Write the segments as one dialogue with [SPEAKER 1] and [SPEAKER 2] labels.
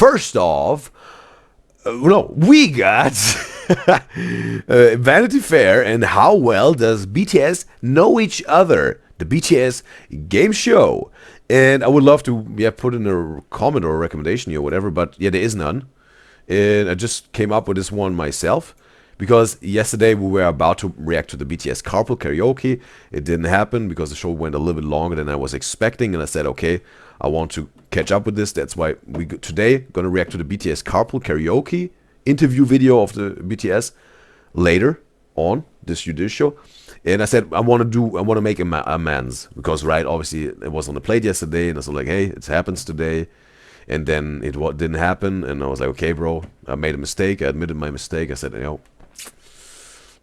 [SPEAKER 1] first off, no, we got Vanity Fair and how well does BTS know each other? The BTS Game Show. And I would love to put in a comment or a recommendation here or whatever, but there is none. And I just came up with this one myself. Because yesterday we were about to react to the BTS Carpool Karaoke. It didn't happen because the show went a little bit longer than I was expecting. And I said, okay, I want to catch up with this. That's why we today going to react to the BTS Carpool Karaoke interview video of the BTS later on this Udyzyz show. And I said, I want to make amends. Because, right, obviously it was on the plate yesterday. And I was like, hey, it happens today. And then it didn't happen. And I was like, okay, bro, I made a mistake. I admitted my mistake. I said,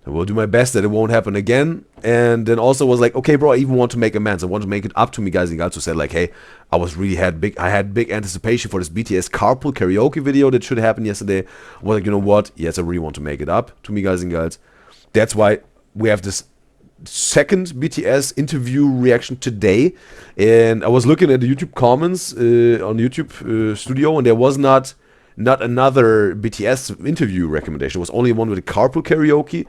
[SPEAKER 1] I will do my best that it won't happen again. And then also was like, okay, bro, I even want to make amends. I want to make it up to me guys and girls who said like, hey, I had big anticipation for this BTS Carpool Karaoke video that should happen yesterday. I was like, you know what? Yes, I really want to make it up to me guys and girls. That's why we have this second BTS interview reaction today. And I was looking at the YouTube comments on YouTube Studio, and there was not another BTS interview recommendation. It was only one with a Carpool Karaoke.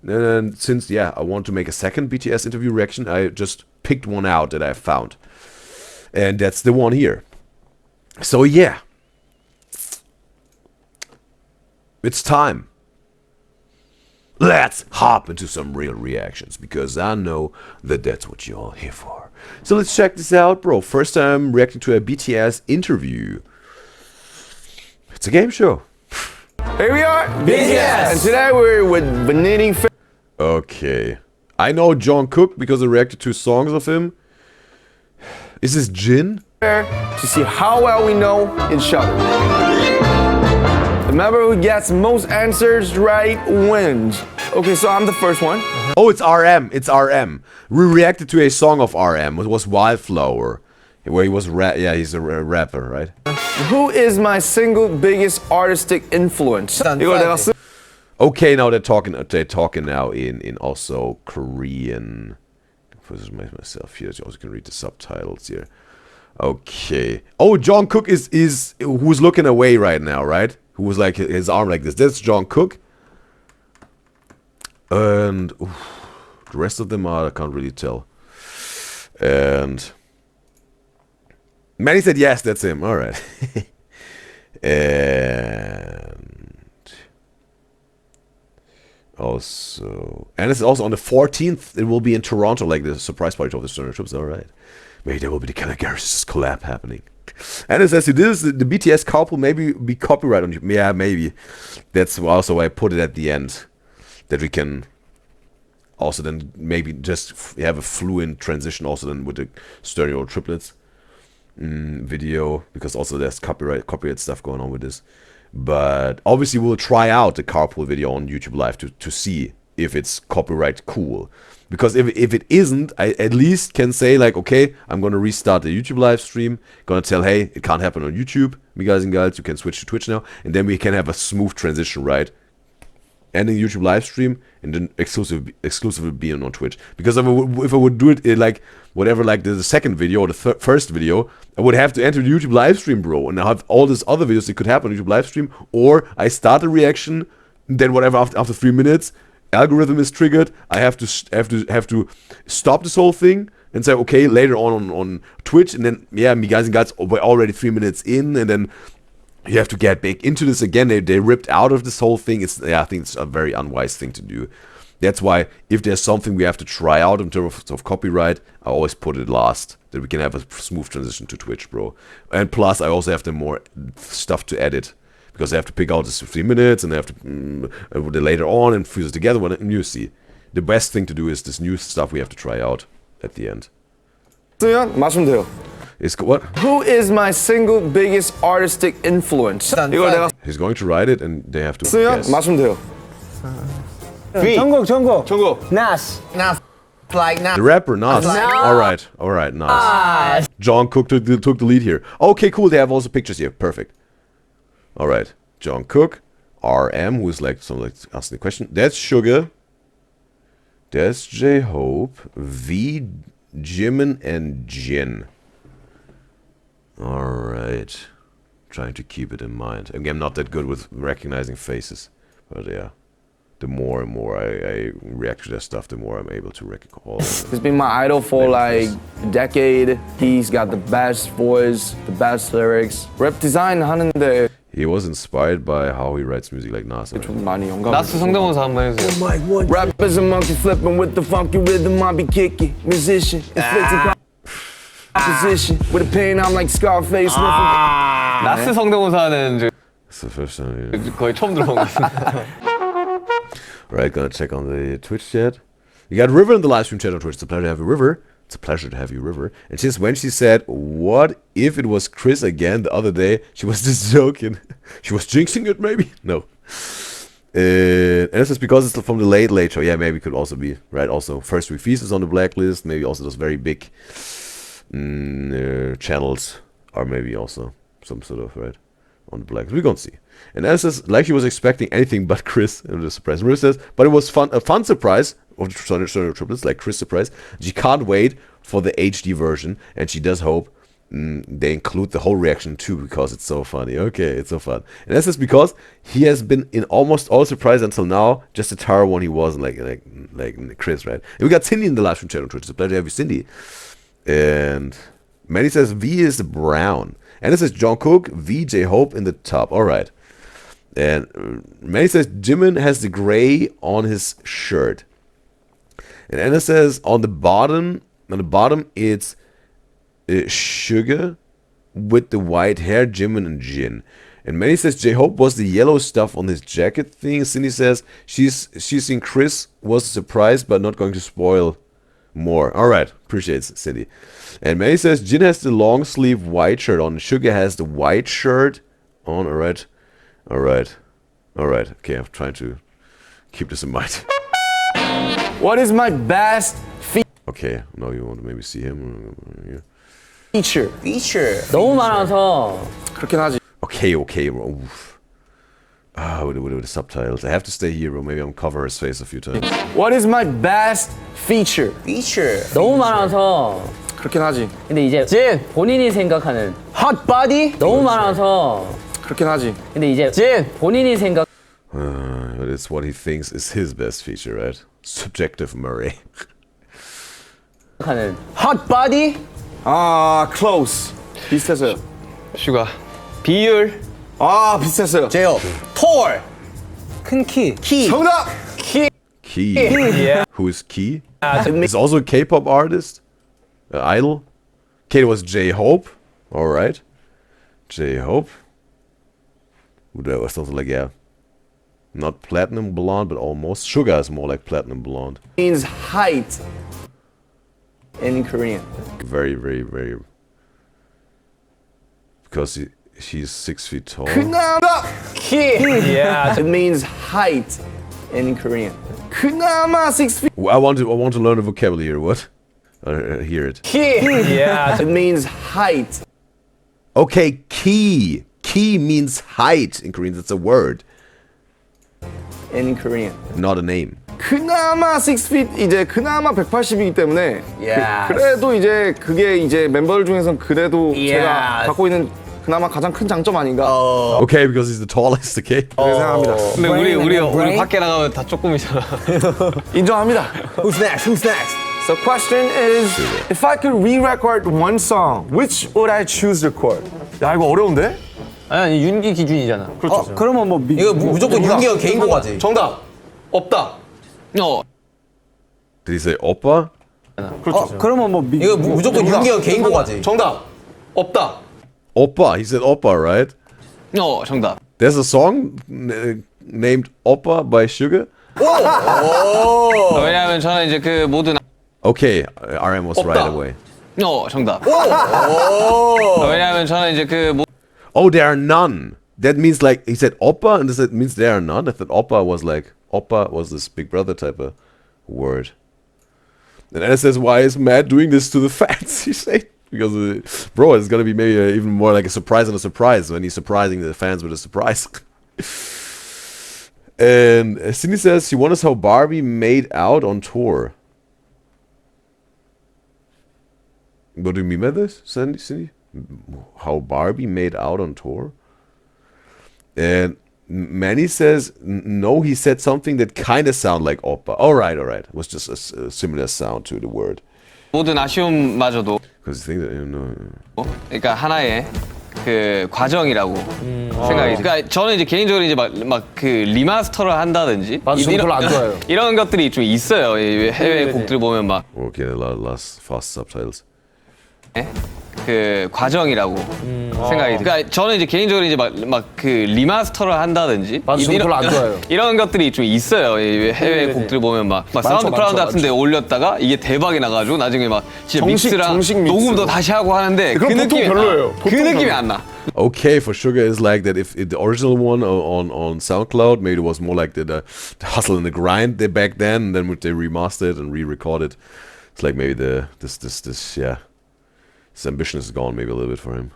[SPEAKER 1] And since, I want to make a second BTS interview reaction, I just picked one out that I found. And that's the one here. So, it's time. Let's hop into some real reactions, because I know that that's what you're all here for. So let's check this out, bro. First time reacting to a BTS interview. It's a game show.
[SPEAKER 2] Here we are, BTS, and today we're with Vanity Fair.
[SPEAKER 1] Okay, I know Jung Kook because I reacted to songs of him. Is this Jin?
[SPEAKER 2] To see how well we know each other. The member who gets most answers right wins. Okay, so I'm the first one.
[SPEAKER 1] Oh, it's RM. It's RM. We reacted to a song of RM. It was Wildflower, where he was he's a rapper, right?
[SPEAKER 2] Who is my single biggest artistic influence?
[SPEAKER 1] Okay, now they're talking now in also Korean. First, myself here, so I can read the subtitles here. Okay. Oh, Jung Kook is who's looking away right now, right? Who was like his arm like this. That's Jung Kook. And the rest of them I can't really tell. And Manny said yes, that's him. All right. And also, and it's also on the 14th. It will be in Toronto, like the surprise party of the Stoner Trips. All right. Maybe there will be the kind of Garris's collab happening. And it says, this the BTS Carpool maybe be copyright on you. Yeah, maybe. That's also why I put it at the end. That we can also then maybe just have a fluent transition also then with the stereo triplets video, because also there's copyright stuff going on with this. But obviously we'll try out the Carpool video on YouTube Live to see if it's copyright cool. Because if it isn't, I at least can say like, okay, I'm gonna restart the YouTube live stream, gonna tell, hey, it can't happen on YouTube, me guys and girls, you can switch to Twitch now, and then we can have a smooth transition, right? Ending YouTube live stream and then exclusively being on Twitch. Because if I would do it like whatever, like the second video or the first video, I would have to enter the YouTube live stream, bro, and I have all these other videos that could happen on YouTube live stream, or I start a reaction, then whatever after 3 minutes, algorithm is triggered. I have to stop this whole thing and say, okay, later on Twitch, and then me guys and girls, we're already 3 minutes in, and then you have to get back into this again. They ripped out of this whole thing. I think it's a very unwise thing to do. That's why if there's something we have to try out in terms of copyright, I always put it last, that we can have a smooth transition to Twitch, bro. And plus, I also have the more stuff to edit, because I have to pick out this 3 minutes, and I have to later on and fuse it together. And you see, the best thing to do is this new stuff we have to try out at the end.
[SPEAKER 2] 맞추면 돼요.
[SPEAKER 1] Is what?
[SPEAKER 2] Who is my single biggest artistic influence?
[SPEAKER 1] He's going to write it, and they have to guess.
[SPEAKER 2] 맞추면 돼요.
[SPEAKER 3] Jungkook. Nas. Like Nas.
[SPEAKER 1] The rapper Nas. All right, Nas. Jung Kook took the lead here. Okay, cool. They have also pictures here. Perfect. All right, Jung Kook, RM, who is like asking the question. That's Suga. That's J-Hope, V, Jimin, and Jin. All right. trying to keep it in mind. Again, I'm not that good with recognizing faces, but yeah. The more and more I react to their stuff, the more I'm able to recall.
[SPEAKER 2] He's been my idol for like a decade. He's got the best voice, the best lyrics. 랩 디자인 하는데
[SPEAKER 1] He was inspired by how he writes music like Nas.
[SPEAKER 2] 좀 많이 영감.
[SPEAKER 4] 나스 성대모사 한번 해주세요.
[SPEAKER 2] Rap is a monkey flipping with the funky rhythm. I be kicking, musician, inflicting composition. With a pen, I'm like Scarface.
[SPEAKER 4] 나스 성대모사는
[SPEAKER 1] That's the first time.
[SPEAKER 4] 거의 처음 들어본 것 같습니다.
[SPEAKER 1] Right, gonna check on the Twitch chat. You got River in the live stream chat on Twitch. It's a pleasure to have you, River. It's a pleasure to have you, River. And since when she said, "What if it was Chris again?" the other day, she was just joking. She was jinxing it, maybe. No. And this is because it's from the Late Late Show. Yeah, maybe it could also be right. Also, First Week Feast is on the blacklist. Maybe also those very big channels are maybe also some sort of right on the blacklist. We're gonna see. And Anna says, like she was expecting anything but Chris. It was a surprise. Maria says, but it was a fun surprise of the Thunder Triplets, like Chris' surprise. She can't wait for the HD version, and she does hope they include the whole reaction too, because it's so funny. Okay, it's so fun. And that's just because he has been in almost all surprises until now. Just the Tara one he wasn't like Chris, right? And we got Cindy in the live stream chat on Twitch. It's a pleasure to have you, Cindy. And Manny says V is brown. And it says Jung Kook, V, J-Hope in the top. All right. And Manny says Jimin has the gray on his shirt. And Anna says on the bottom it's Suga with the white hair, Jimin and Jin. And Manny says J-Hope was the yellow stuff on his jacket thing. Cindy says she's seen Chris was surprised but not going to spoil more. All right, appreciates Cindy. And Manny says Jin has the long sleeve white shirt on. Suga has the white shirt on. All right. Okay, I'm trying to keep this in mind.
[SPEAKER 2] What is my best
[SPEAKER 1] Okay, now you want to maybe see him.
[SPEAKER 2] feature?
[SPEAKER 3] 너무 많아서.
[SPEAKER 2] 그렇긴 하지.
[SPEAKER 1] Okay, bro. Oof. With the subtitles. I have to stay here, bro. Maybe I'm cover his face a few times.
[SPEAKER 2] What is my best feature?
[SPEAKER 3] 너무 많아서.
[SPEAKER 2] 그렇긴 하지.
[SPEAKER 3] 근데 이제 진 본인이 생각하는
[SPEAKER 2] Hot body?
[SPEAKER 3] 너무 많아서.
[SPEAKER 2] 그렇긴 하지.
[SPEAKER 3] 근데 이제 진 본인이 생각.
[SPEAKER 1] But it's what he thinks is his best feature, right? Subjective Murray.
[SPEAKER 3] 하는
[SPEAKER 2] Hot body? Close. 비슷했어요.
[SPEAKER 4] 슈가 비율
[SPEAKER 2] 비슷했어요.
[SPEAKER 3] 제요 톨 큰 키.
[SPEAKER 2] 정답!
[SPEAKER 1] Key.
[SPEAKER 4] Yeah.
[SPEAKER 1] Who is Key? He's also a K-pop artist. Idol. Okay, it was J-Hope. Alright. J-Hope. That was something like, yeah. Not platinum blonde, but almost. Suga is more like platinum blonde.
[SPEAKER 2] Means height in Korean.
[SPEAKER 1] Very, very, very. Because she's 6 feet tall.
[SPEAKER 2] 그나마 키.
[SPEAKER 4] Yeah.
[SPEAKER 2] It means height in Korean. 그나마 6 feet.
[SPEAKER 1] I want to learn the vocabulary. What? Hear it.
[SPEAKER 2] 키.
[SPEAKER 4] Yeah.
[SPEAKER 2] It means height.
[SPEAKER 1] Okay, key. Key means height in Korean. That's a word,
[SPEAKER 2] In Korean.
[SPEAKER 1] not a name.
[SPEAKER 2] 그나마 6 feet 이제 그나마 180이기 때문에
[SPEAKER 3] Yes.
[SPEAKER 2] 그래도 이제 그게 이제 멤버들 중에선 그래도 제가
[SPEAKER 3] Yes.
[SPEAKER 2] 갖고 있는 그나마 가장 큰 장점 아닌가
[SPEAKER 1] Okay, because he's the tallest. Okay.
[SPEAKER 2] 그렇게 생각합니다.
[SPEAKER 4] 근데
[SPEAKER 3] Brain
[SPEAKER 4] 우리
[SPEAKER 3] and brain?
[SPEAKER 4] 밖에 나가면 다 조금이잖아.
[SPEAKER 2] 인정합니다.
[SPEAKER 3] Who's next?
[SPEAKER 2] So question is, if I could re-record one song, which would I choose to record? 야 이거 어려운데?
[SPEAKER 4] 아니 윤기 기준이잖아.
[SPEAKER 2] 그렇죠.
[SPEAKER 3] 그러면 뭐 이거 무조건 윤기가 개인곡이지.
[SPEAKER 2] 정답. 없다.
[SPEAKER 1] Did he say oppa?
[SPEAKER 2] 그렇죠.
[SPEAKER 3] 그러면 뭐 이거 무조건 윤기가 개인곡이지.
[SPEAKER 2] 정답. 없다.
[SPEAKER 1] Oppa. He said oppa, right?
[SPEAKER 4] 정답.
[SPEAKER 1] There's a song named Oppa by Suga.
[SPEAKER 4] 왜냐하면 저는 이제 그 모든
[SPEAKER 1] Okay, RM was right away.
[SPEAKER 4] 정답. 왜냐하면 저는 이제 그
[SPEAKER 1] Oh, there are none. That means like he said oppa, and it means there are none. I thought oppa was this Big Brother type of word. And Anna says, "Why is Matt doing this to the fans?" He said, "Because bro, it's gonna be maybe even more like a surprise than a surprise when he's surprising the fans with a surprise." And Cindy says she wonders how Barbie made out on tour. What do you mean by this, Cindy? How Barbie made out on tour? And Manny says no. He said something that kind of sounded like oppa. All right. It was just a similar sound to the word.
[SPEAKER 4] 모든 아쉬움마저도
[SPEAKER 1] Because you think that you know.
[SPEAKER 4] 그러니까 하나의 그 과정이라고 생각이. 그러니까 저는 이제 개인적으로 이제 막 그 리마스터를 한다든지
[SPEAKER 2] 저는 별로 안 좋아해요.
[SPEAKER 4] 이런 것들이 좀 있어요. 이 해외 곡들 보면 막
[SPEAKER 1] Okay, a lot less fast subtitles.
[SPEAKER 4] 그 과정이라고 생각이. 그러니까 저는 이제 개인적으로 이제 막 그 리마스터를 한다든지
[SPEAKER 2] 저는 별로 안 좋아해요.
[SPEAKER 4] 이런 것들이 좀 있어요. 이 해외 곡들 보면 막 사운드 클라우드 같은데 올렸다가 이게 대박이 나가지고 나중에 막 진짜 믹스랑 녹음도 다시 하고 하는데 그 느낌이
[SPEAKER 2] 별로예요.
[SPEAKER 4] 그 느낌이 안 나.
[SPEAKER 1] Okay, for Sugar is like that. If the original one on SoundCloud, maybe it was more like the hustle and the grind they back then, and then they remastered and re-recorded. It's like maybe this ambition is gone maybe a little bit for him.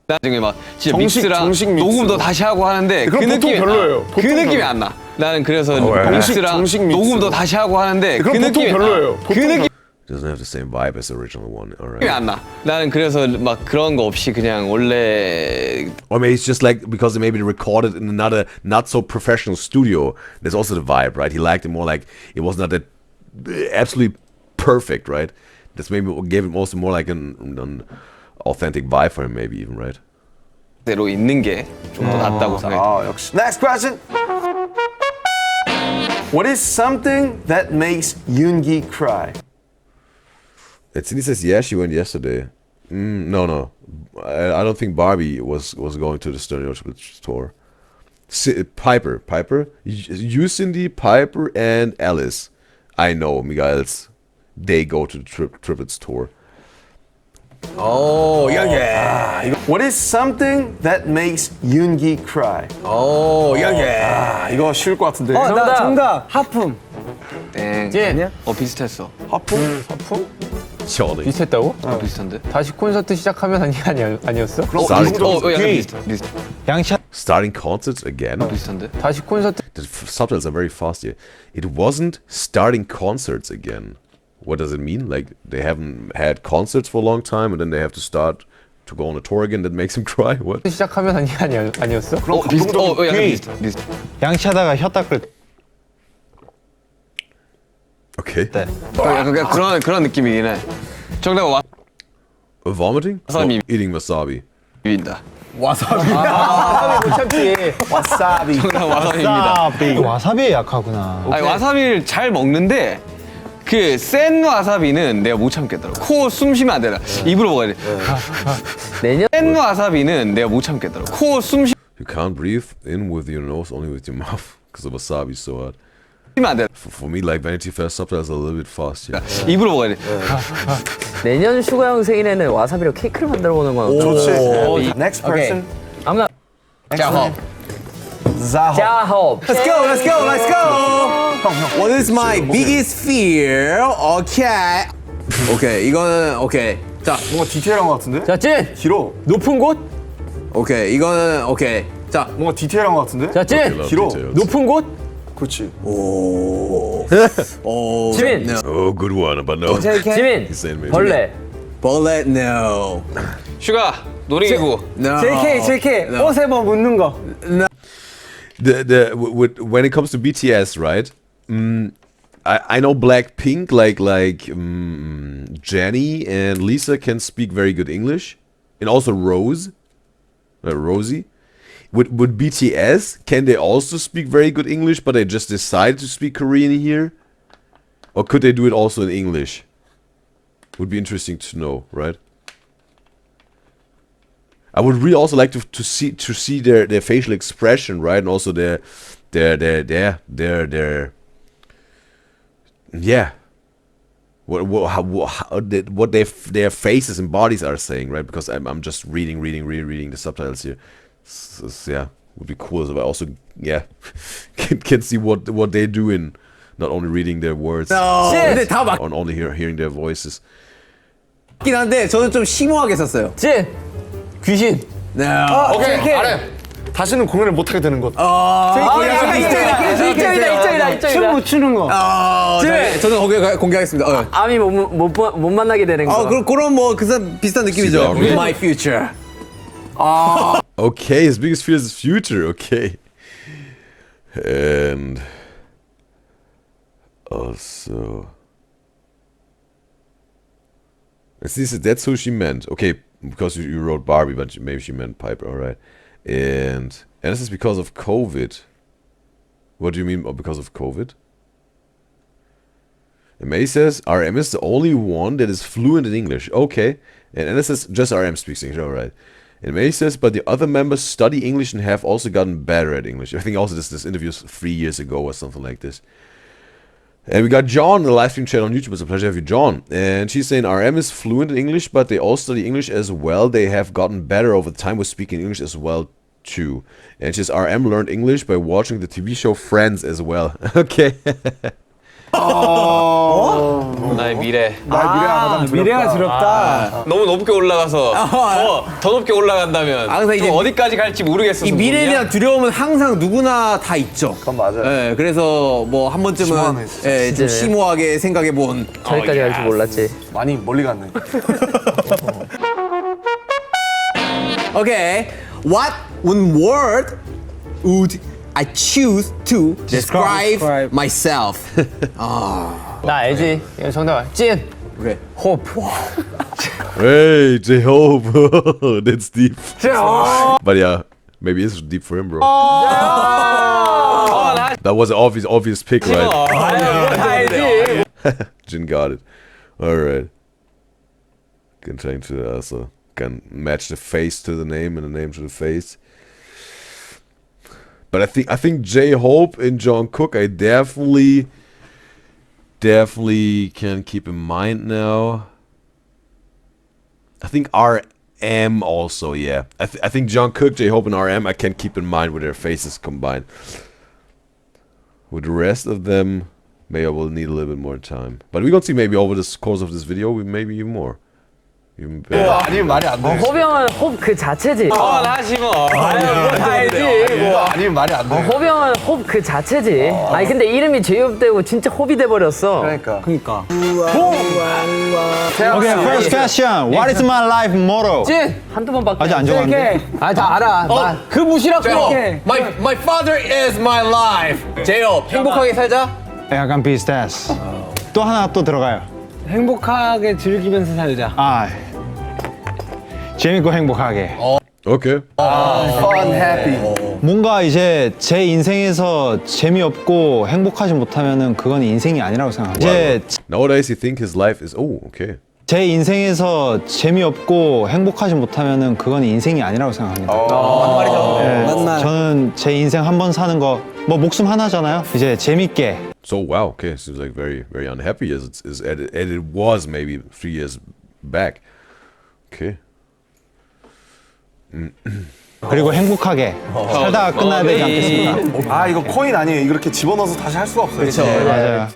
[SPEAKER 4] 나중에 막 진짜 믹스랑 녹음도 다시 하고 하는데 그 느낌이
[SPEAKER 2] 별로예요.
[SPEAKER 4] 그 느낌이 안 나. 나는 그래서
[SPEAKER 1] 왜?
[SPEAKER 4] 믹스랑 녹음도 다시 하고 하는데 그 느낌이
[SPEAKER 2] 별로예요.
[SPEAKER 4] 그 느낌
[SPEAKER 1] Doesn't have the same vibe as the original one. All right.
[SPEAKER 4] 안 나. 나는 그래서 막 그런 거 없이 그냥 원래
[SPEAKER 1] Or maybe it's just like because maybe they recorded in another not so professional studio. There's also the vibe, right? He liked it more like it was not that absolutely perfect, right? That's maybe what gave it also more like an authentic vibe for him, maybe even, right?
[SPEAKER 4] 대로 있는 게 좀 더 낫다고 생각해.
[SPEAKER 2] 역시. Next question. What is something that makes Yoongi cry?
[SPEAKER 1] Cindy says, yeah, she went yesterday. No. I don't think Barbie was going to the Stern Triplets tour. Piper. You, Cindy, Piper, and Alice. I know, Miguel's. They go to the Triplets tour.
[SPEAKER 3] 오, 이게.
[SPEAKER 2] What is something that makes Yoongi cry?
[SPEAKER 3] 오, 이게.
[SPEAKER 2] 이거 쉬울 것 같은데.
[SPEAKER 5] 나 정답. 하품.
[SPEAKER 4] 땡.
[SPEAKER 5] 진.
[SPEAKER 4] 비슷했어.
[SPEAKER 2] 하품?
[SPEAKER 1] Surely.
[SPEAKER 5] 비슷했다고?
[SPEAKER 4] 비슷한데?
[SPEAKER 5] 다시 콘서트 시작하면
[SPEAKER 2] 어,
[SPEAKER 5] 아니었어?
[SPEAKER 4] 약간 비슷.
[SPEAKER 5] 양샷.
[SPEAKER 1] Starting concerts again?
[SPEAKER 4] 비슷한데?
[SPEAKER 5] 다시 콘서트.
[SPEAKER 1] The subtitles are very fast here. It wasn't starting concerts again. What does it mean? Like they haven't had concerts for a long time and then they have to start to go on a tour again? That makes him cry? What?
[SPEAKER 5] 시작하면 아니었어?
[SPEAKER 4] 약간 비슷.
[SPEAKER 5] 양치하다가 혀 닦을.
[SPEAKER 1] Okay.
[SPEAKER 4] 약간 그런 느낌이긴 해. 정답은
[SPEAKER 1] Vomiting?
[SPEAKER 4] Wasabi.
[SPEAKER 1] No, eating wasabi.
[SPEAKER 4] 와사비입니다.
[SPEAKER 5] 와사비. 와사비 못 참지.
[SPEAKER 2] 와사비.
[SPEAKER 4] 정답 와사비입니다.
[SPEAKER 5] 와사비에 약하구나.
[SPEAKER 4] 아니, 와사비를 잘 먹는데 그 센 와사비는 내가 못 참겠더라고. 코 숨 쉬면 안 되나. 입으로 먹어야 돼. 센 와사비는 내가 못 참겠더라고. 코 숨
[SPEAKER 1] You can't breathe in with your nose, only with your mouth. Because the wasabi is so hot.
[SPEAKER 4] 쉬면 안 돼.
[SPEAKER 1] For me, like Vanity Fair subtitles are a little bit fast. Yeah.
[SPEAKER 4] 입으로 먹어야 돼.
[SPEAKER 6] 내년 슈가 형 생일에는 와사비로 케이크를 만들어 보는 건 어떨까?
[SPEAKER 2] 좋지. Next person.
[SPEAKER 6] 아무나
[SPEAKER 4] 자허.
[SPEAKER 2] 자허.
[SPEAKER 6] 자홉.
[SPEAKER 3] Let's go. What is my biggest fear? 오케이, 이거는 오케이. 자,
[SPEAKER 2] 뭔가 디테일한 것 같은데?
[SPEAKER 6] 자, 찐.
[SPEAKER 2] 길어.
[SPEAKER 6] 높은 곳.
[SPEAKER 3] 오케이, 이거는 오케이. 자,
[SPEAKER 2] 뭔가 디테일한 것 같은데?
[SPEAKER 6] 자, 찐.
[SPEAKER 1] Love
[SPEAKER 2] 길어.
[SPEAKER 1] details.
[SPEAKER 6] 높은 곳.
[SPEAKER 2] 그렇지.
[SPEAKER 6] 지민.
[SPEAKER 1] Oh, good one, but no.
[SPEAKER 6] 지민.
[SPEAKER 1] He's saying maybe.
[SPEAKER 6] 벌레.
[SPEAKER 3] Bullet no.
[SPEAKER 4] 슈가 놀이기구.
[SPEAKER 3] No.
[SPEAKER 5] JK.
[SPEAKER 3] No.
[SPEAKER 5] 옷에 뭐 묻는 거.
[SPEAKER 1] When it comes to BTS, right? I know Blackpink, like Jennie and Lisa can speak very good English, and also Rosie. With BTS, can they also speak very good English, but they just decided to speak Korean here? Or could they do it also in English? Would be interesting to know, right? I would really also like to see their facial expression, right, and also their what their faces and bodies are saying, right? Because I'm just reading the subtitles here. Yeah, would be cool if I also can see what they do in not only reading their words,
[SPEAKER 3] 근데 다
[SPEAKER 1] on only hearing their voices.
[SPEAKER 3] 맞긴 한데 저는 좀 심오하게 썼어요.
[SPEAKER 6] 찐. 귀신.
[SPEAKER 3] No.
[SPEAKER 2] 오케이. 아래. 다시는 공연을 못 하게 되는 것.
[SPEAKER 6] 이쪽이다.
[SPEAKER 5] 춤 못 추는 거.
[SPEAKER 3] 네, 저는 공개하겠습니다.
[SPEAKER 6] 암이 못 만나게 되는 거.
[SPEAKER 3] 그럼 뭐 비슷한 느낌이죠.
[SPEAKER 1] See,
[SPEAKER 3] My future.
[SPEAKER 1] Okay, his biggest fear is his future. Okay. And also, that's who she meant. Okay, because you wrote Barbie, but maybe she meant Piper. All right. And this is because of COVID. What do you mean because of COVID? And May says RM is the only one that is fluent in English. Okay. And Anna says just RM speaks English. All right. And May says, but the other members study English and have also gotten better at English. I think also this interview was 3 years ago or something like this. And we got John in the live stream chat on YouTube. It's a pleasure to have you, John. And she's saying RM is fluent in English, but they all study English as well. They have gotten better over time with speaking English as well too. And she says RM learned English by watching the TV show Friends as well. Okay.
[SPEAKER 4] 나의 미래.
[SPEAKER 5] 미래가 두렵다.
[SPEAKER 4] 너무 높게 올라가서 더 높게 올라간다면
[SPEAKER 3] 그래서 이제
[SPEAKER 4] 또 어디까지 갈지 모르겠어.
[SPEAKER 3] 이 미래에 대한 두려움은 항상 누구나 다 있죠.
[SPEAKER 2] 그건 맞아요.
[SPEAKER 3] 예, 그래서 뭐 한 번쯤은
[SPEAKER 5] 심오하네,
[SPEAKER 3] 예, 좀 심오하게 생각해 본.
[SPEAKER 6] 저기까지 갈 줄 몰랐지.
[SPEAKER 5] 많이 멀리 갔네.
[SPEAKER 3] Okay, what one word would I choose to describe myself?
[SPEAKER 6] 나 알지. 이거 정답. 찐.
[SPEAKER 3] Okay.
[SPEAKER 6] 호프.
[SPEAKER 1] Hey, J-Hope. That's deep. But yeah, maybe it's deep for him, bro. That was an obvious pick, right?
[SPEAKER 6] 알지.
[SPEAKER 1] Jin got it. Alright. Can trying to also can match the face to the name and the name to the face. But I think J-Hope and Jung Kook I definitely can keep in mind now. I think RM also, yeah. I think Jung Kook, J-Hope, and RM I can keep in mind with their faces combined. With the rest of them, maybe I will need a little bit more time. But we're gonna see maybe over the course of this video, maybe even more. Even better.
[SPEAKER 5] 아니면 말이 안 돼.
[SPEAKER 6] 호병은 홉 그 자체지.
[SPEAKER 4] 하지 뭐.
[SPEAKER 6] 다 알지.
[SPEAKER 5] 아니면 말이 안 돼.
[SPEAKER 6] 호병은 홉 그 자체지. 아니 근데 이름이 제이홉되고 진짜 홉이 돼버렸어.
[SPEAKER 5] 그러니까.
[SPEAKER 7] Okay, first question. What is my life motto?
[SPEAKER 6] 찐. 한두 번밖에.
[SPEAKER 7] 아직 안 정하는데?
[SPEAKER 6] 다 알아.
[SPEAKER 3] 그 무시라고.
[SPEAKER 6] 오케이.
[SPEAKER 3] My father is my life. 제요, 행복하게 살자.
[SPEAKER 7] 약간 비슷했어. 또 하나 또 들어가요.
[SPEAKER 5] 행복하게 즐기면서 살자.
[SPEAKER 7] 재밌고 행복하게.
[SPEAKER 1] Okay.
[SPEAKER 2] Fun, happy.
[SPEAKER 7] 뭔가 이제 제 인생에서 재미없고 행복하지 못하면은 그건 인생이 아니라고 생각합니다. 이제
[SPEAKER 1] Nowadays, you think his life is okay.
[SPEAKER 7] 제 인생에서 재미없고 행복하지 못하면은 그건 인생이 아니라고 생각합니다. 네, 저는 제 인생 한 번 사는 거 뭐 목숨 하나잖아요. 이제 재밌게.
[SPEAKER 1] So wow, okay, seems like very unhappy as it was maybe 3 years back. Okay.
[SPEAKER 7] 그리고 행복하게 살다가 끝나야 되지 않겠습니까?
[SPEAKER 5] 아 이거 코인 아니에요. 이렇게 집어넣어서 다시 할 수가 없어요.
[SPEAKER 3] 그렇죠.
[SPEAKER 7] 맞아요.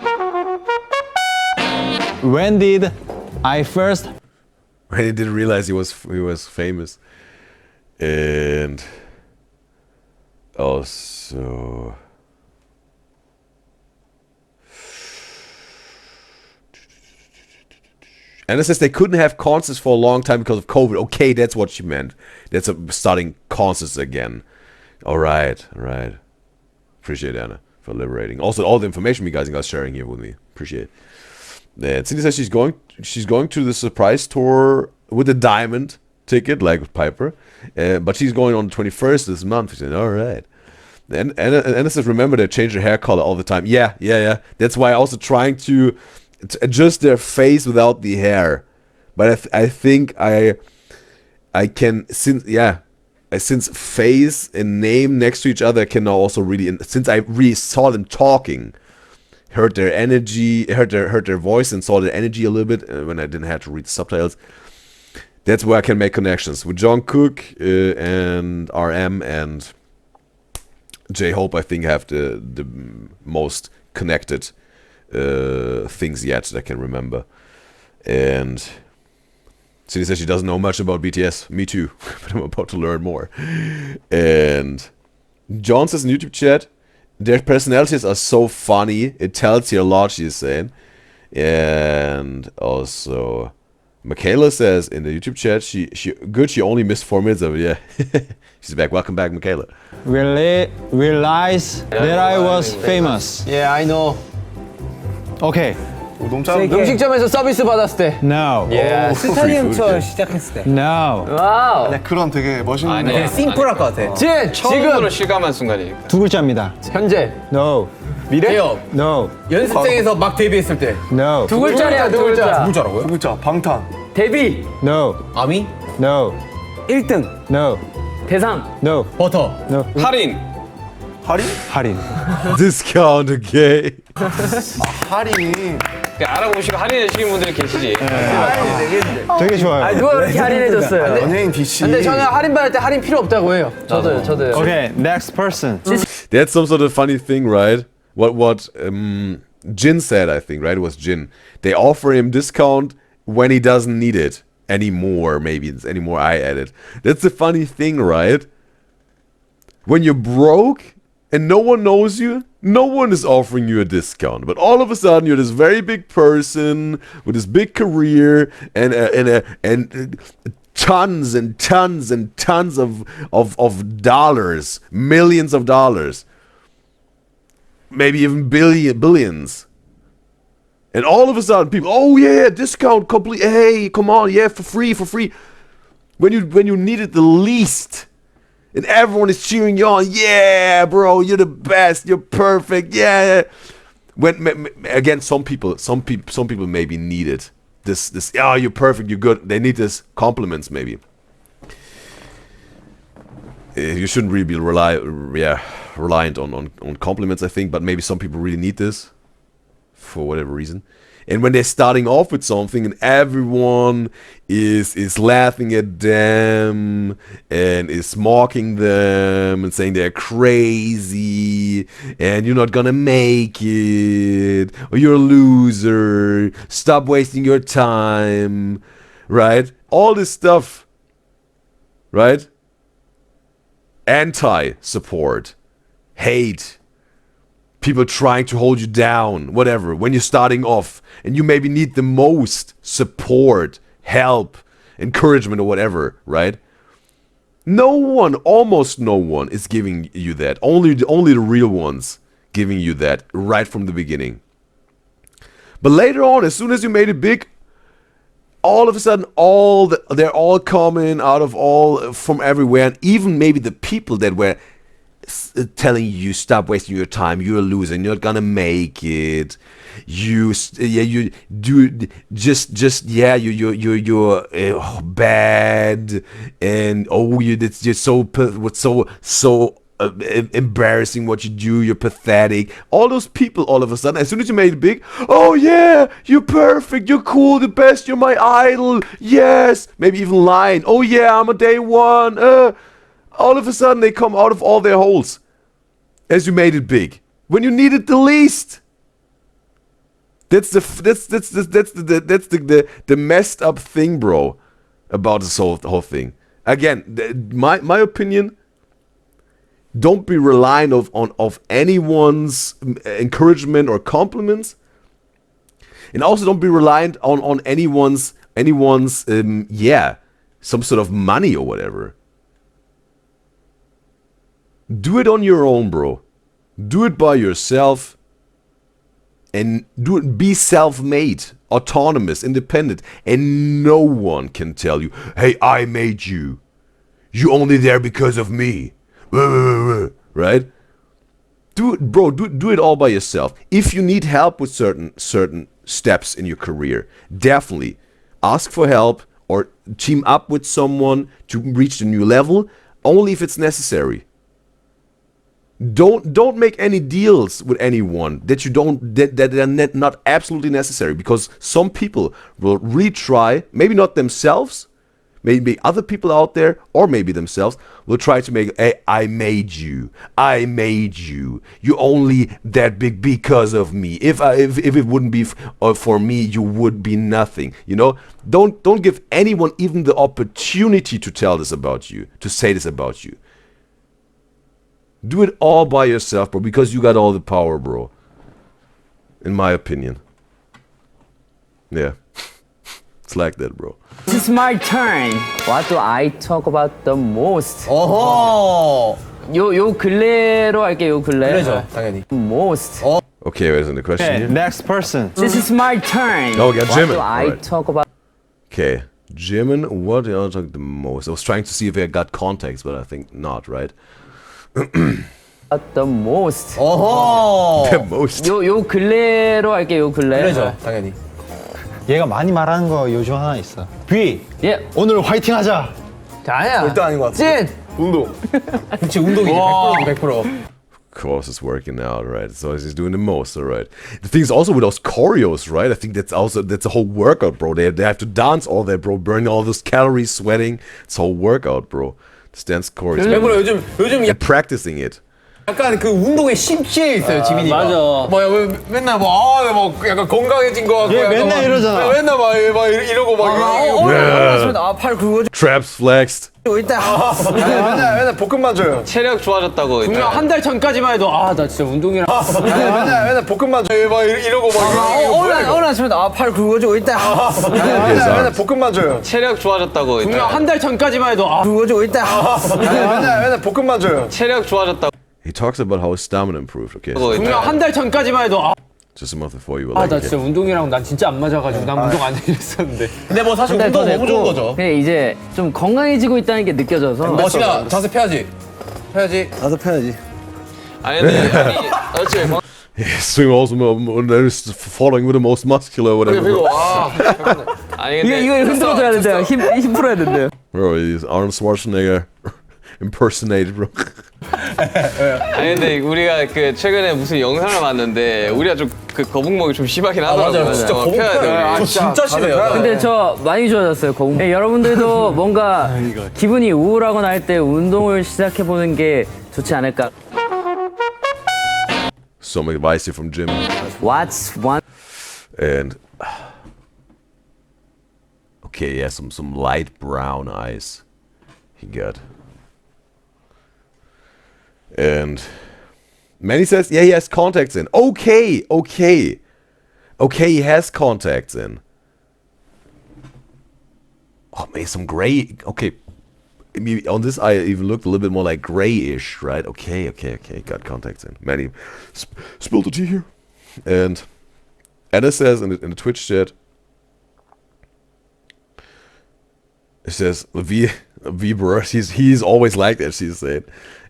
[SPEAKER 7] When did I first
[SPEAKER 1] When he didn't realize he was famous, and also. And it says they couldn't have concerts for a long time because of COVID. Okay, that's what she meant. That's starting concerts again. All right. Appreciate it, Anna, for liberating. Also, all the information you guys are sharing here with me. Appreciate it. And Cindy says she's going to the surprise tour with a diamond ticket, like with Piper. But she's going on the 21st this month. She said, all right. And Anna says, remember, they change their hair color all the time. Yeah. That's why I also trying to adjust their face without the hair, but I think I can, since face and name next to each other, I can now also really, since I really saw them talking, heard their energy, heard their voice, and saw their energy a little bit when I didn't have to read subtitles. That's where I can make connections with Jung Kook and RM and J-Hope. I think have the most connected things yet that I can remember. And Cindy says she doesn't know much about BTS. Me too, but I'm about to learn more. And John says in YouTube chat, their personalities are so funny. It tells you a lot, she's saying. And also, Michaela says in the YouTube chat, she only missed 4 minutes of it. Yeah, she's back. Welcome back, Michaela.
[SPEAKER 7] Realize that I was famous.
[SPEAKER 3] Yeah, I know.
[SPEAKER 7] Okay.
[SPEAKER 5] 너무 짧은데?
[SPEAKER 6] 음식점에서 서비스 받았을 때.
[SPEAKER 7] No.
[SPEAKER 5] 스타디움처럼
[SPEAKER 3] 시작했을 때.
[SPEAKER 7] No.
[SPEAKER 6] 와우.
[SPEAKER 5] 네, 그런 되게 멋있는
[SPEAKER 4] 아니야.
[SPEAKER 3] 심플할 것 같아.
[SPEAKER 6] 진
[SPEAKER 4] 처음으로 실감한 순간이니까.
[SPEAKER 7] 두 글자입니다.
[SPEAKER 6] 현재
[SPEAKER 7] No.
[SPEAKER 6] 미래
[SPEAKER 7] No.
[SPEAKER 3] 연습생에서 막 데뷔했을 때.
[SPEAKER 7] No.
[SPEAKER 6] 두 글자야 두 글자.
[SPEAKER 3] 누구라고요?
[SPEAKER 5] 글자 방탄
[SPEAKER 6] 데뷔
[SPEAKER 7] No.
[SPEAKER 3] 아미?
[SPEAKER 7] No.
[SPEAKER 3] 1등.
[SPEAKER 7] No.
[SPEAKER 6] 대상
[SPEAKER 7] No.
[SPEAKER 3] 버터.
[SPEAKER 7] No.
[SPEAKER 4] 할인.
[SPEAKER 5] 할인?
[SPEAKER 7] 할인.
[SPEAKER 1] Discount again.
[SPEAKER 5] 할인
[SPEAKER 4] 알아보시고 할인해주시는 분들이 계시지.
[SPEAKER 7] 되게 좋아요.
[SPEAKER 6] 아니 누가 그렇게 할인해줬어요?
[SPEAKER 5] 연예인 DC
[SPEAKER 6] 근데 저는 할인 받을 때 할인 필요 없다고 해요. 저도요.
[SPEAKER 7] Okay, next person.
[SPEAKER 1] That's some sort of funny thing, right? What Jin said, I think, right? It was Jin. They offer him discount when he doesn't need it anymore. Maybe it's anymore. I added. That's the funny thing, right? When you're broke and no one knows you, no one is offering you a discount. But all of a sudden, you're this very big person with this big career and tons and tons and tons of dollars, millions of dollars, maybe even billions. And all of a sudden, people, oh yeah, discount complete. Hey, come on, yeah, for free. When you need it the least. And everyone is cheering you on. Yeah, bro, you're the best. You're perfect. Yeah. When again, some people maybe need it. This. Oh, you're perfect. You're good. They need this compliments maybe. You shouldn't really be reliant on compliments, I think. But maybe some people really need this for whatever reason. And when they're starting off with something and everyone is laughing at them and is mocking them and saying they're crazy and you're not gonna make it or you're a loser, stop wasting your time, right? All this stuff, right? Anti-support, hate, people trying to hold you down, whatever, when you're starting off and you maybe need the most support, help, encouragement or whatever, right? Almost no one is giving you that. Only the real ones giving you that right from the beginning. But later on, as soon as you made it big, all of a sudden, they're all coming from everywhere, and even maybe the people that were telling you stop wasting your time, you're a loser, you're not gonna make it, you're bad, and it's just so embarrassing what you do, you're pathetic. All those people, all of a sudden, as soon as you made it big, oh yeah, you're perfect, you're cool, the best, you're my idol, yes, maybe even lying, oh yeah, I'm a day one, all of a sudden they come out of all their holes as you made it big when you need it the least. That's the messed up thing, bro, about this whole thing. Again, my opinion. Don't be reliant of anyone's encouragement or compliments, and also don't be reliant on anyone's some sort of money or whatever. Do it on your own, bro. Do it by yourself. And be self-made, autonomous, independent. And no one can tell you, hey, I made you. You only there because of me. Right? Do it, bro. Do it all by yourself. If you need help with certain steps in your career, definitely ask for help or team up with someone to reach the new level, only if it's necessary. Don't make any deals with anyone that are not absolutely necessary, because some people will retry, maybe not themselves, maybe other people out there, or maybe themselves, will try to make, hey, I made you, you only that big because of me. If it wouldn't be for me, you would be nothing. You know, don't give anyone even the opportunity to tell this about you, to say this about you. Do it all by yourself, bro, because you got all the power, bro. In my opinion. Yeah. It's like that, bro.
[SPEAKER 6] This is my turn. What do I talk about the most?
[SPEAKER 3] 어허.
[SPEAKER 6] 요 근래로 할게요. 요 근래.
[SPEAKER 3] 그래죠, 당연히.
[SPEAKER 6] Most.
[SPEAKER 1] Okay, wait, isn't the question
[SPEAKER 7] Okay,
[SPEAKER 1] here?
[SPEAKER 7] next person.
[SPEAKER 6] This is my turn.
[SPEAKER 1] Oh, we got
[SPEAKER 6] What
[SPEAKER 1] Jimin.
[SPEAKER 6] do I
[SPEAKER 1] Alright.
[SPEAKER 6] talk about
[SPEAKER 1] Okay, Jimin, what do I talk the most? I was trying to see if I got context, but I think not, right?
[SPEAKER 6] the most?
[SPEAKER 3] 어허.
[SPEAKER 1] The most.
[SPEAKER 6] 요 근래로 할게요. 요 근래.
[SPEAKER 3] 그래죠, 당연히.
[SPEAKER 7] 얘가 많이 말하는 거 요즘 하나 있어. B.
[SPEAKER 6] 예.
[SPEAKER 7] 오늘 화이팅 하자.
[SPEAKER 6] 아니야.
[SPEAKER 5] 절대 아닌 것 같아.
[SPEAKER 6] 찐.
[SPEAKER 5] 운동.
[SPEAKER 3] 그치, 운동이지. 100%지, 100%.
[SPEAKER 1] Of course, it's working out, right? So he's doing the most, all right. The thing is also with those choreos, right? I think that's a whole workout, bro. They have to dance all that, bro. Burning all those calories, sweating. It's a whole workout, bro. This dance choreos.
[SPEAKER 3] 일부러 요즘
[SPEAKER 1] And practicing it.
[SPEAKER 3] 약간 그 운동에 심취해 있어요, 지민이가.
[SPEAKER 6] 맞아.
[SPEAKER 3] 뭐 맨날 뭐 약간 건강해진 거 같고.
[SPEAKER 7] 얘
[SPEAKER 3] 약간
[SPEAKER 7] 맨날
[SPEAKER 3] 막-
[SPEAKER 7] 이러잖아.
[SPEAKER 3] 맨날 막 이러고 막 이러고.
[SPEAKER 6] 팔 굵어져.
[SPEAKER 1] Traps flexed.
[SPEAKER 6] 일단
[SPEAKER 5] 맨날 볶음만 줘요.
[SPEAKER 4] 체력 좋아졌다고.
[SPEAKER 6] 분명 한 달 전까지만 해도 아 나 진짜 운동이랑
[SPEAKER 5] 맨날 볶음만 줘요.
[SPEAKER 3] 막 이러고 막
[SPEAKER 6] 어느 아침에 팔 굵어지고 일단
[SPEAKER 5] 맨날 볶음만 줘요.
[SPEAKER 4] 체력 좋아졌다고.
[SPEAKER 6] 분명 한 달 전까지만 해도 아 굵어지고 일단
[SPEAKER 5] 맨날 볶음만 줘요.
[SPEAKER 4] 체력 좋아졌다고.
[SPEAKER 1] He talks about how his stamina improved. Okay,
[SPEAKER 6] 분명 한 달 전까지만 해도
[SPEAKER 1] just a month before you were
[SPEAKER 6] 아
[SPEAKER 1] like,
[SPEAKER 6] 나 진짜 운동이랑 난 진짜 안 맞아가지고 난 운동 안 했었는데
[SPEAKER 3] 근데 뭐 사실 운동 너무 좋은 거죠.
[SPEAKER 6] 그냥 이제 좀 건강해지고 있다는 게 느껴져서
[SPEAKER 3] 멋이다. 자세 펴야지. 펴야지.
[SPEAKER 5] 나도 펴야지.
[SPEAKER 4] 아니 근데 그렇지.
[SPEAKER 1] swing also there's following with the most muscular, whatever.
[SPEAKER 3] 그리고 와.
[SPEAKER 4] 아니 근데
[SPEAKER 6] 이거 흔들어줘야 된대요. 힘 풀어야 된대요.
[SPEAKER 1] Bro, he's Arnold Schwarzenegger impersonated, bro.
[SPEAKER 4] 아니 근데 우리가 그 최근에 무슨 영상을 봤는데 우리가 좀 그 거북목이 좀 심하긴 하더라고요.
[SPEAKER 3] 맞아요. 진짜 거북
[SPEAKER 4] 펴야 돼.
[SPEAKER 3] 펴요.
[SPEAKER 4] 우리.
[SPEAKER 3] 진짜 심해요.
[SPEAKER 6] 근데 저 많이 좋아졌어요. 거북. 네, 여러분들도 뭔가 기분이 우울하거나 할 때 운동을 시작해 보는 게 좋지 않을까.
[SPEAKER 1] Some advice here from Jim.
[SPEAKER 6] What's one?
[SPEAKER 1] And okay, yeah, some light brown eyes he got. And Manny says, yeah, he has contacts in. Okay, he has contacts in. Oh, maybe some gray. Okay, maybe on this eye, it even looked a little bit more like grayish, right? Okay, got contacts in. Manny, spilled the tea here. And Anna says in the Twitch chat, it says V bro, he's always like that, she said.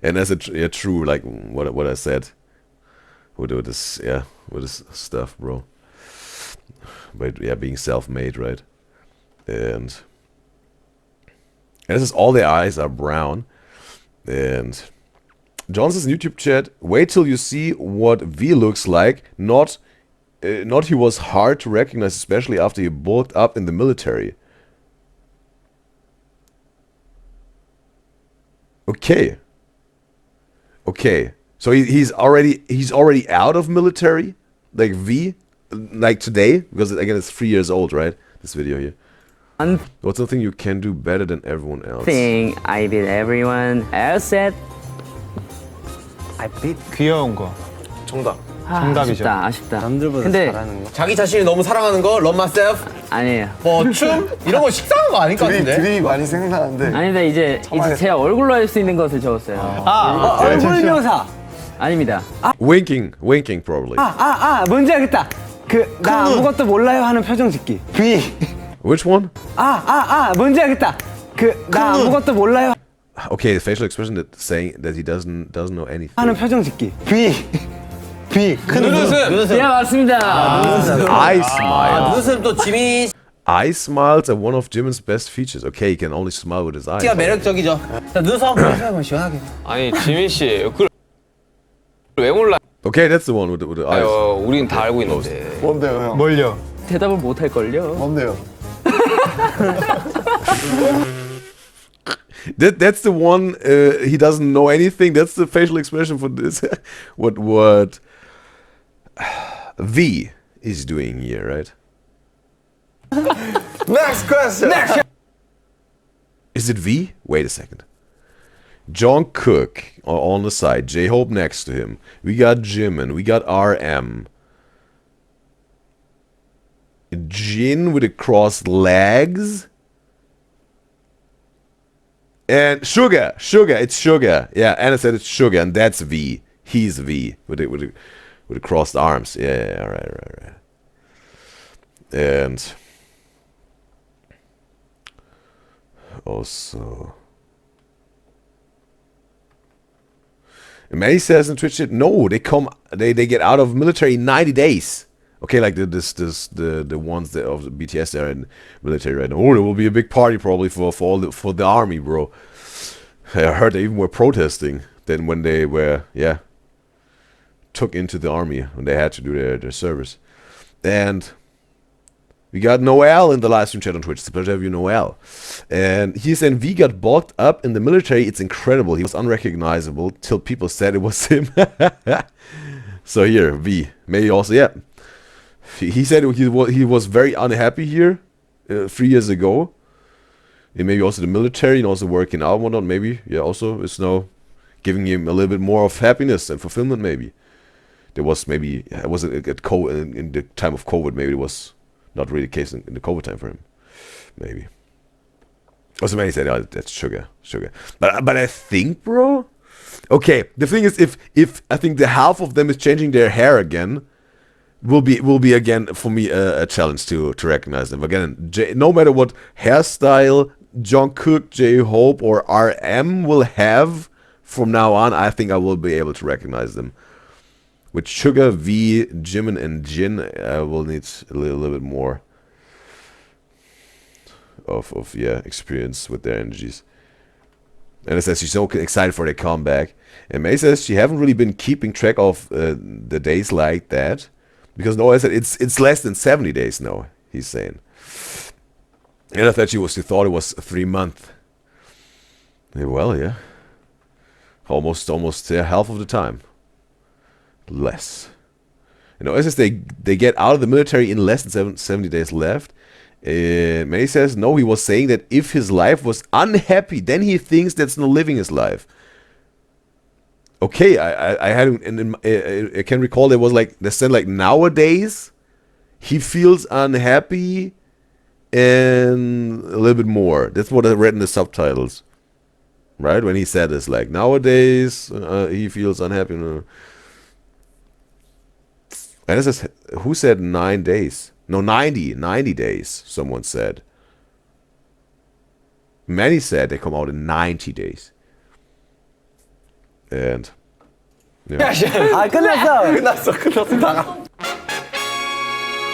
[SPEAKER 1] And that's true, like what I said with this stuff, bro. But yeah, being self-made, right? And this is all their eyes are brown. And John says in YouTube chat, wait till you see what V looks like. Not he was hard to recognize, especially after he bulked up in the military. Okay. So he's already out of military, like V, like today, because again it's 3 years old, right? This video here.
[SPEAKER 6] One
[SPEAKER 1] What's something you can do better than everyone else?
[SPEAKER 6] thing I did everyone else said.
[SPEAKER 7] 귀여운 거.
[SPEAKER 5] 정답.
[SPEAKER 7] 정답이죠.
[SPEAKER 6] 아쉽다. 근데
[SPEAKER 3] 자기 자신을 너무 사랑하는 거, love myself,
[SPEAKER 6] 아니에요.
[SPEAKER 3] 뭐 춤 이런 거 식상한 거 아닐 것 같은데.
[SPEAKER 5] 들이 많이 생각나는데.
[SPEAKER 6] 아닌데 이제 제 얼굴로 할 수 있는 것을 적었어요.
[SPEAKER 7] 얼굴
[SPEAKER 6] 묘사. 아닙니다.
[SPEAKER 1] Winking probably.
[SPEAKER 8] 뭔지 알겠다. 나 아무것도 몰라요 하는 표정 짓기.
[SPEAKER 1] Which one?
[SPEAKER 8] 뭔지 알겠다. 나 아무것도 몰라요
[SPEAKER 1] Okay, the facial expression that saying that he doesn't know anything.
[SPEAKER 8] 하는 표정 짓기.
[SPEAKER 7] 큰
[SPEAKER 3] 눈웃음.
[SPEAKER 6] 예 맞습니다.
[SPEAKER 1] Eye smile.
[SPEAKER 3] 눈웃음 또 지민이
[SPEAKER 1] Eye smiles are one of Jimin's best features. Okay, he can only smile with his eyes.
[SPEAKER 3] 씨가 매력적이죠. 자, 눈웃음 한번 해보세요, 시원하게.
[SPEAKER 4] 아니 지민 씨 그걸 왜 몰라?
[SPEAKER 1] Okay, that's the one with the eyes.
[SPEAKER 4] 우린 다 알고 있는데.
[SPEAKER 5] 뭔데요, 형?
[SPEAKER 7] 뭘요?
[SPEAKER 6] 대답을 못 할 걸요.
[SPEAKER 5] 뭔데요?
[SPEAKER 1] That's the one. He doesn't know anything. That's the facial expression for this. what V is doing here, right?
[SPEAKER 5] Next question.
[SPEAKER 1] Is it V? Wait a second. Jung Kook on the side. J-Hope next to him. We got Jimin. We got RM. Jin with the crossed legs. And Suga, it's Suga. Yeah, Anna said it's Suga, and that's V. He's V with the crossed arms. Yeah, right. And also, and May says in Twitch, no, they get out of military in 90 days. Okay, like the ones that of the BTS that are in military right now. Oh, there will be a big party probably for the army, bro. I heard they even were protesting then when they were took into the army when they had to do their service. And we got Noel in the live stream chat on Twitch. It's a pleasure to have you, Noel. And he said V got bulked up in the military. It's incredible. He was unrecognizable till people said it was him. So here, V. Maybe also, he said he was very unhappy here 3 years ago. And maybe also the military and also working out and whatnot. Maybe, also it's now giving him a little bit more of happiness and fulfillment. Maybe there was in the time of COVID. Maybe it was not really the case in the COVID time for him. Maybe. Also, maybe he said, "Oh, that's sugar." But I think, bro. Okay, the thing is, if I think the half of them is changing their hair again, will be again for me a challenge to recognize them again. No matter what hairstyle Jung Kook, J-Hope, or RM will have from now on, I think I will be able to recognize them. With Suga, V, Jimin, and Jin, I will need a little bit more of experience with their energies. And it says she's so excited for their comeback. And May says she haven't really been keeping track of the days like that. Because Noah said it's less than 70 days now, he's saying. And I thought she thought it was 3 months. Yeah, well, yeah. Almost half of the time. Less. You know, it says they get out of the military in less than 70 days left. May says no, he was saying that if his life was unhappy, then he thinks that's not living his life. Okay, I had I can recall there was like they said like nowadays he feels unhappy and a little bit more. That's what I read in the subtitles, right? When he said this, like nowadays he feels unhappy. And it says, who said 9 days? No, 90 days. Someone said. Many said they come out in 90 days. And
[SPEAKER 8] 아 끝났어.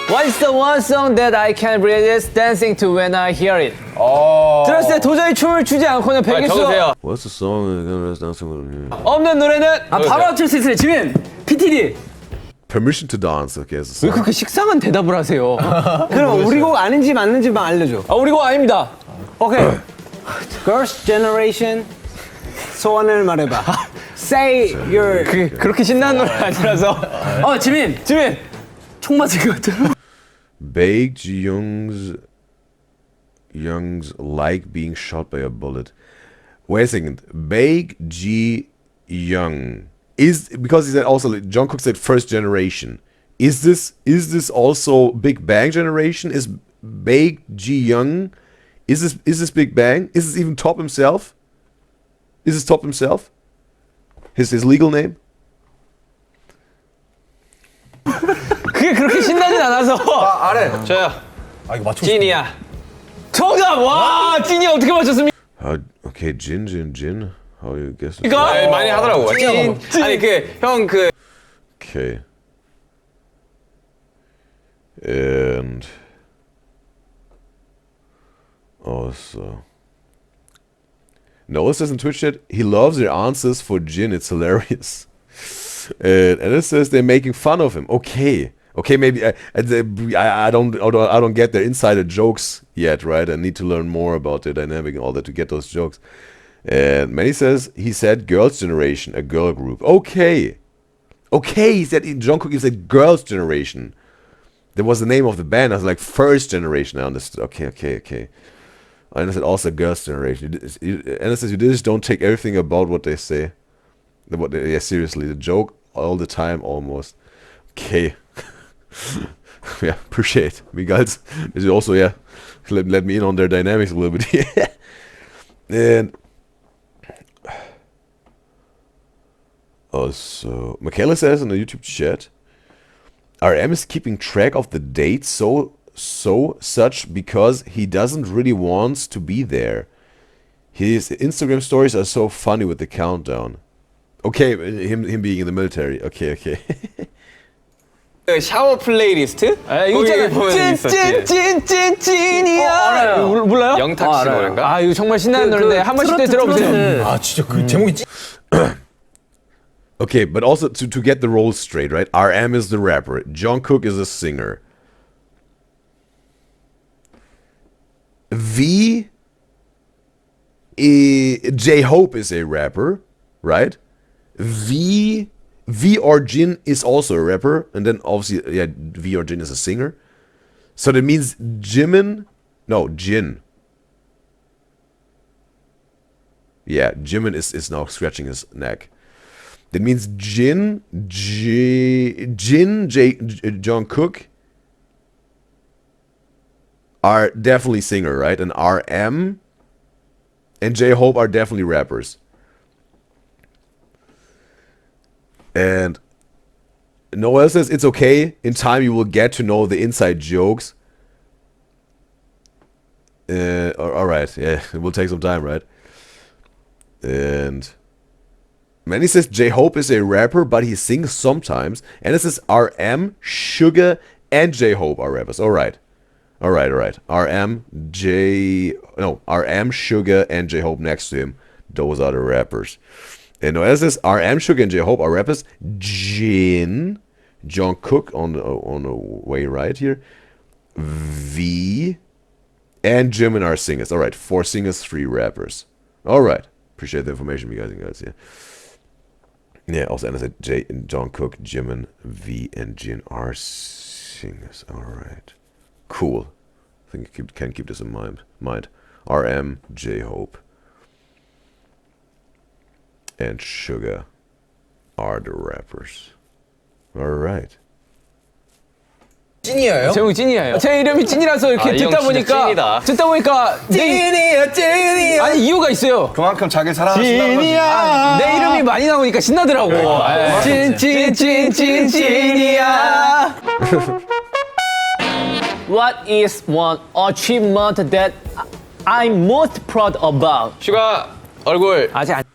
[SPEAKER 6] What's the one song that I can resist dancing to when I hear it?
[SPEAKER 8] 들었을 때 도저히 춤을 추지 않고는 베길 수
[SPEAKER 1] what's the song?
[SPEAKER 6] 없는 노래는 바로 맞출 수 있어요. 지민, PTD.
[SPEAKER 1] Permission to Dance. Okay, it's a
[SPEAKER 6] 왜
[SPEAKER 1] song.
[SPEAKER 6] 그렇게 식상한 대답을 하세요?
[SPEAKER 8] 그럼 우리 곡 아닌지 맞는지만 알려줘.
[SPEAKER 6] 우리 곡 아닙니다.
[SPEAKER 8] 오케이. Girls' Generation 소원을 말해봐. Say your.
[SPEAKER 6] 그렇게 신나는 노래 아니라서. 지민. 총 맞을 것 같아.
[SPEAKER 1] Baek Young's like being shot by a bullet. Wait a second. Baek Young is because he said also Jung Kook said first generation. Is this also Big Bang generation? Is Baek Young? Is this Big Bang? Is this even Top himself? Is this Top himself? His legal name?
[SPEAKER 6] 그게 그렇게 신나진 않아서.
[SPEAKER 5] 아래.
[SPEAKER 4] 저요.
[SPEAKER 5] 이거 맞춰.
[SPEAKER 4] 찐이야.
[SPEAKER 6] 정답! 와, 찐이 어떻게 맞췄습니까?
[SPEAKER 1] Okay, Jin. How do you guess it?
[SPEAKER 4] 이거 많이 하더라고. 찐. 아니 형
[SPEAKER 1] Okay. And also Noah says in Twitch chat he loves their answers for Jin. It's hilarious. And it says they're making fun of him. Okay, maybe I don't get their insider jokes yet, right? I need to learn more about the dynamic and all that to get those jokes. And Manny says he said Girls' Generation, a girl group. Okay, he said Jung Kook, he said Girls' Generation. That was the name of the band. I was like First Generation. I understood. Okay. I understood also Girls' Generation. And it says you just don't take everything about what they say. Seriously, the joke all the time almost. Okay. Yeah, appreciate me guys. Is also let me in on their dynamics a little bit. And also, Michaela says in the YouTube chat, RM is keeping track of the dates such because he doesn't really want to be there. His Instagram stories are so funny with the countdown. Okay, him being in the military. Okay.
[SPEAKER 4] 샤워 플레이리스트? 이거 있잖아요. 찐찐찐찐찐이야. 몰라요? 영탁 씨 노래인가? 아 이거 정말 신나는 노래인데 한 번씩 들어보세요.
[SPEAKER 3] 아 진짜 그 제목이
[SPEAKER 1] Okay, but also to get the roles straight, right? RM is the rapper. Jung Kook is a singer. J-Hope is a rapper, right? V or Jin is also a rapper, and then obviously, V or Jin is a singer. So that means Jin. Yeah, Jimin is now scratching his neck. That means Jung Kook are definitely singer, right? And RM and J-Hope are definitely rappers. And Noel says it's okay. In time, you will get to know the inside jokes. All right, yeah, it will take some time, right? And Manny says J-Hope is a rapper, but he sings sometimes. And it says RM, Suga, and J-Hope are rappers. All right. RM, Suga, and J-Hope next to him. Those are the rappers. And Noel says RM, Suga, and J-Hope are rappers. Jung Kook on the way right here. V and Jimin are singers. All right, 4 singers, 3 rappers. All right, appreciate the information, you guys. Yeah. Also, and I said Jung Kook, Jimin, V, and Jin are singers. All right, cool. I think you can keep this in mind. RM, J-Hope, and Suga are the rappers. All right.
[SPEAKER 3] 찐이에요?
[SPEAKER 4] 제목이 찐이에요. 제 이름이 찐이라서 이렇게 듣다 보니까
[SPEAKER 3] 찐이야.
[SPEAKER 4] 아니 이유가 있어요.
[SPEAKER 5] 그만큼 자기 사랑하신다는 거지.
[SPEAKER 4] 내 이름이 많이 나오니까 신나더라고. 찐이야.
[SPEAKER 6] What is one achievement that I'm most proud about?
[SPEAKER 4] 슈가 얼굴
[SPEAKER 6] 아직 안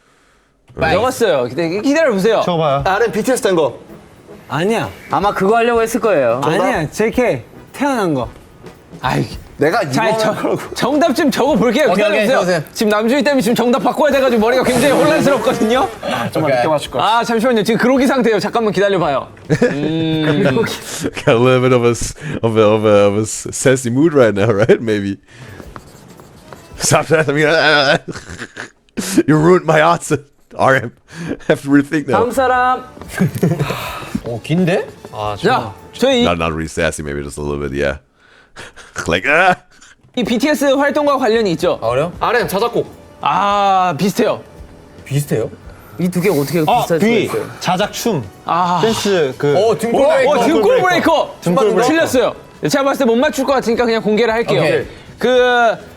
[SPEAKER 4] 적었어요. 기다려 보세요.
[SPEAKER 7] 저봐요.
[SPEAKER 5] 나는 BTS 된 거.
[SPEAKER 8] 아니야.
[SPEAKER 6] 아마 그거 하려고 했을 거예요.
[SPEAKER 8] 아니야. JK 태어난 거.
[SPEAKER 4] 아이,
[SPEAKER 5] 내가
[SPEAKER 4] 자,
[SPEAKER 5] 이번에
[SPEAKER 4] 정답 좀 적어 볼게요. 기다려보세요. 지금 남준이 때문에 지금 정답 바꿔야 돼가지고 머리가 굉장히 혼란스럽거든요.
[SPEAKER 5] 좀만 늦게 맞출 거.
[SPEAKER 4] 아 잠시만요. 지금 그러기 상태예요. 잠깐만 기다려봐요.
[SPEAKER 1] Got a little bit of a sassy mood right now, right? Maybe. Stop that. I mean, you ruined my answer. RM. Have to rethink now.
[SPEAKER 6] 다음 사람.
[SPEAKER 3] 긴데?
[SPEAKER 4] 자, 저희
[SPEAKER 1] Not really sassy, maybe just a little bit, yeah. Like,
[SPEAKER 4] 이 BTS 활동과 관련이 있죠.
[SPEAKER 3] 그래요?
[SPEAKER 4] RM 자작곡. 아 비슷해요.
[SPEAKER 3] 비슷해요?
[SPEAKER 6] 이 두 개 어떻게 비슷할 수가
[SPEAKER 7] B
[SPEAKER 6] 있어요?
[SPEAKER 7] 자작춤
[SPEAKER 4] 아.
[SPEAKER 7] 댄스 그
[SPEAKER 4] 등골 브레이커. 틀렸어요. 제가 봤을 때 못 맞출 것 같으니까 그냥 공개를 할게요.
[SPEAKER 3] 오케이.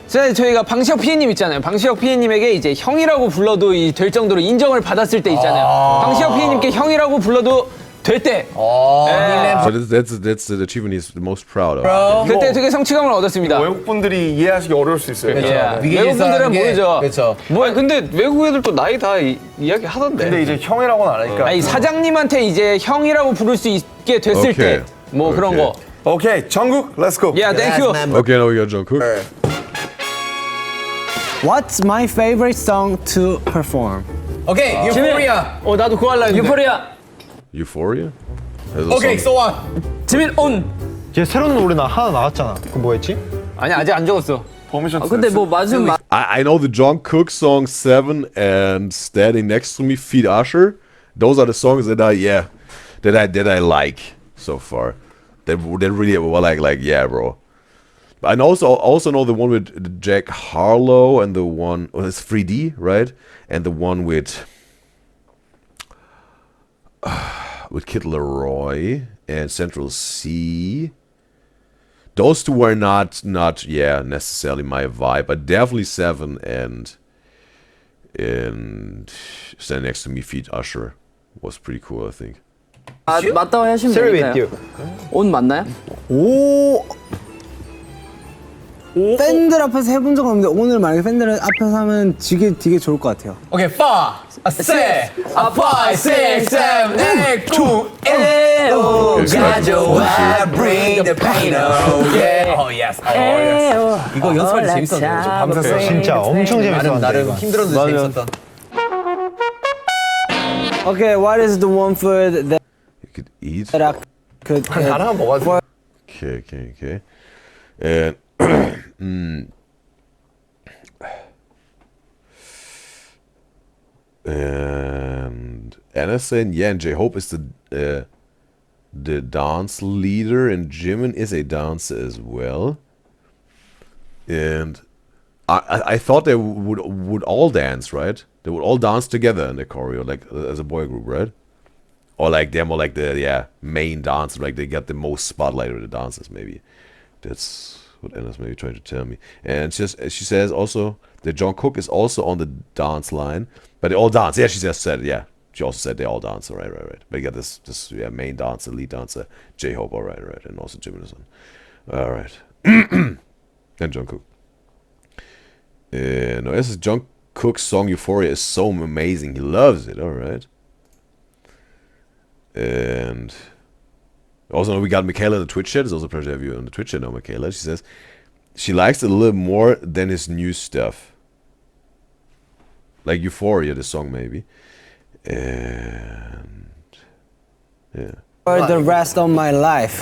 [SPEAKER 4] 저희가 방시혁 피디님 있잖아요. 방시혁 피디님에게 이제 형이라고 불러도 될 정도로 인정을 받았을 때 있잖아요. 방시혁 피디님께 형이라고 불러도 될 때.
[SPEAKER 1] so that's the achievement he's the most proud of.
[SPEAKER 4] 그때 되게 성취감을 얻었습니다.
[SPEAKER 5] 외국 분들이 이해하시기 어려울 수 있어요.
[SPEAKER 4] 외국분들은 모르죠.
[SPEAKER 3] 그렇죠.
[SPEAKER 4] 뭐 근데 외국 애들도 나이 다 이야기 하던데.
[SPEAKER 5] 근데 이제 형이라고는 안 하니까.
[SPEAKER 4] 아니 사장님한테 이제 형이라고 부를 수 있게 됐을 때 뭐 그런 거.
[SPEAKER 5] 오케이, 정국, let's go.
[SPEAKER 4] Yeah, thank you.
[SPEAKER 1] Okay, now we got Jung Kook.
[SPEAKER 8] What's my favorite song to perform?
[SPEAKER 3] 오케이, 유포리아.
[SPEAKER 4] 나도 그거 하려고 했는데.
[SPEAKER 6] 유포리아.
[SPEAKER 1] Euphoria?
[SPEAKER 3] 오케이, so what?
[SPEAKER 6] 지민 온.
[SPEAKER 7] 이제 새로운 노래 하나 나왔잖아. 그 뭐였지?
[SPEAKER 4] 아니 아직 안 적었어.
[SPEAKER 5] 퍼미션.
[SPEAKER 6] 근데 뭐 맞으면
[SPEAKER 1] I know the Jung Kook song 7 and Standing Next to Me feat Usher. Those are the songs that I that I like so far. That really well like yeah, bro. I also know the one with Jack Harlow and the one it's 3D, right? And the one with Kid Laroi and Central C. those two were not necessarily my vibe, but definitely Seven and Stand Next to Me feat Usher was pretty cool, I think.
[SPEAKER 6] 맞다고 하시면 되니까요. 옷 맞나요?
[SPEAKER 3] 오. 팬들 앞에서 해본 적 없는데 오늘 만약에 팬들 앞에서 하면 되게 좋을 것 같아요.
[SPEAKER 4] 오케이, 5, 6, 7, 8, 9, 1.
[SPEAKER 1] 가져와,
[SPEAKER 3] bring the pain away. 이거 연습할 때 재밌었는데 밤새서
[SPEAKER 7] 진짜 엄청 재밌었는데.
[SPEAKER 3] 나름 힘들었는데 재밌었던. Okay, what is the one food that
[SPEAKER 1] You could eat.
[SPEAKER 3] I could
[SPEAKER 5] 하나만 먹어도
[SPEAKER 1] Okay. And and Anna saying, yeah, and J-Hope is the dance leader, and Jimin is a dancer as well. And I thought they would all dance, right? They would all dance together in the choreo, like as a boy group, right? Or like they're more like the main dancer, like they get the most spotlight with the dancers, maybe. That's what Anna's maybe trying to tell me. And she says also that Jung Kook is also on the dance line, but they all dance. Yeah, she just said, yeah. She also said they all dance, right. But you got this main dancer, lead dancer, J-Hope, all right, and also Jimin is on. All right. And Jung Kook. No, this is Jung Kook's song Euphoria is so amazing. He loves it, all right. And also we got Michaela in the Twitch chat. It's also a pleasure to have you on the Twitch chat now, Michaela. She says she likes it a little more than his new stuff. Like Euphoria, the song maybe. And yeah.
[SPEAKER 3] for the rest of my life.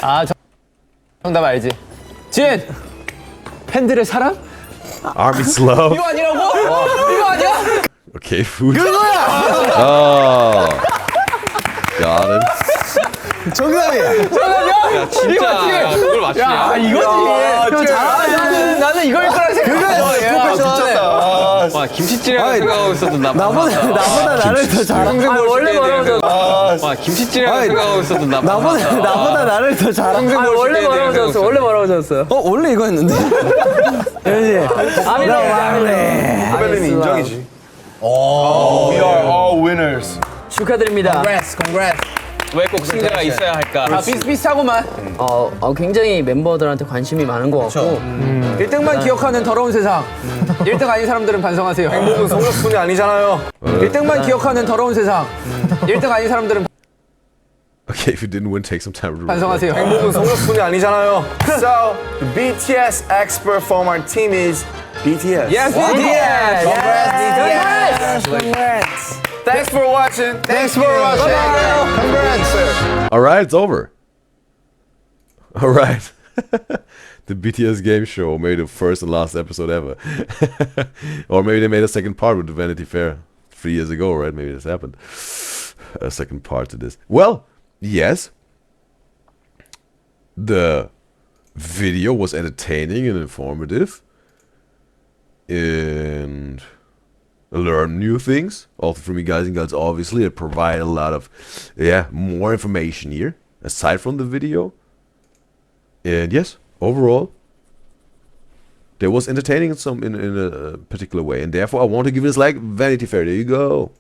[SPEAKER 4] 정답 알지? 진! 팬들의 사랑?
[SPEAKER 1] Army's Love.
[SPEAKER 4] 이거 아니라고? 이거 아니야?
[SPEAKER 1] Okay, food. Oh. Got him.
[SPEAKER 3] 정답이야.
[SPEAKER 4] 야, 진짜 그걸 맞추냐? 야, 이거지. 나는 이걸 거라 생각했어. 와, 김치찌개라고 생각하고 있었던
[SPEAKER 3] 나보다 나를 더 잘하는.
[SPEAKER 6] 원래 뭐라고 줬어?
[SPEAKER 4] 와, 김치찌개라고 생각하고 있었던
[SPEAKER 3] 나보다 나를 더 잘하는.
[SPEAKER 6] 원래 뭐라고 줬어? 원래 뭐라고 줬어?
[SPEAKER 3] 원래 이거였는데. 그렇지.
[SPEAKER 5] 후배는 인정이지. We are all winners.
[SPEAKER 6] 축하드립니다.
[SPEAKER 3] Congrats.
[SPEAKER 4] 왜 꼭 승자가 있어야 할까?
[SPEAKER 8] 다 비슷비슷하고만.
[SPEAKER 6] 굉장히 멤버들한테 관심이 많은 것 같고
[SPEAKER 8] 1등만 기억하는 더러운 세상. 1등 아닌 사람들은 반성하세요.
[SPEAKER 5] 행복은 성적순이 아니잖아요.
[SPEAKER 8] 1등만 기억하는 더러운 세상. 1등 아닌 사람들은
[SPEAKER 1] Okay, if you didn't win, take some time to
[SPEAKER 8] 반성하세요.
[SPEAKER 5] 행복은 성적순이 아니잖아요. So, the BTS expert from our team is BTS.
[SPEAKER 8] Yes,
[SPEAKER 3] Congrats.
[SPEAKER 5] Thanks for watching.
[SPEAKER 8] Thanks for watching.
[SPEAKER 5] Congrats.
[SPEAKER 1] All right, it's over. All right. The BTS Game Show made the first and last episode ever. Or maybe they made a second part with the Vanity Fair 3 years ago, right? Maybe this happened. A second part to this. Well, yes. The video was entertaining and informative. And learn new things. Also from you guys and girls, obviously. It provide a lot of, more information here. Aside from the video. And yes, overall, there was entertaining in a particular way, and therefore I want to give this like Vanity Fair. There you go.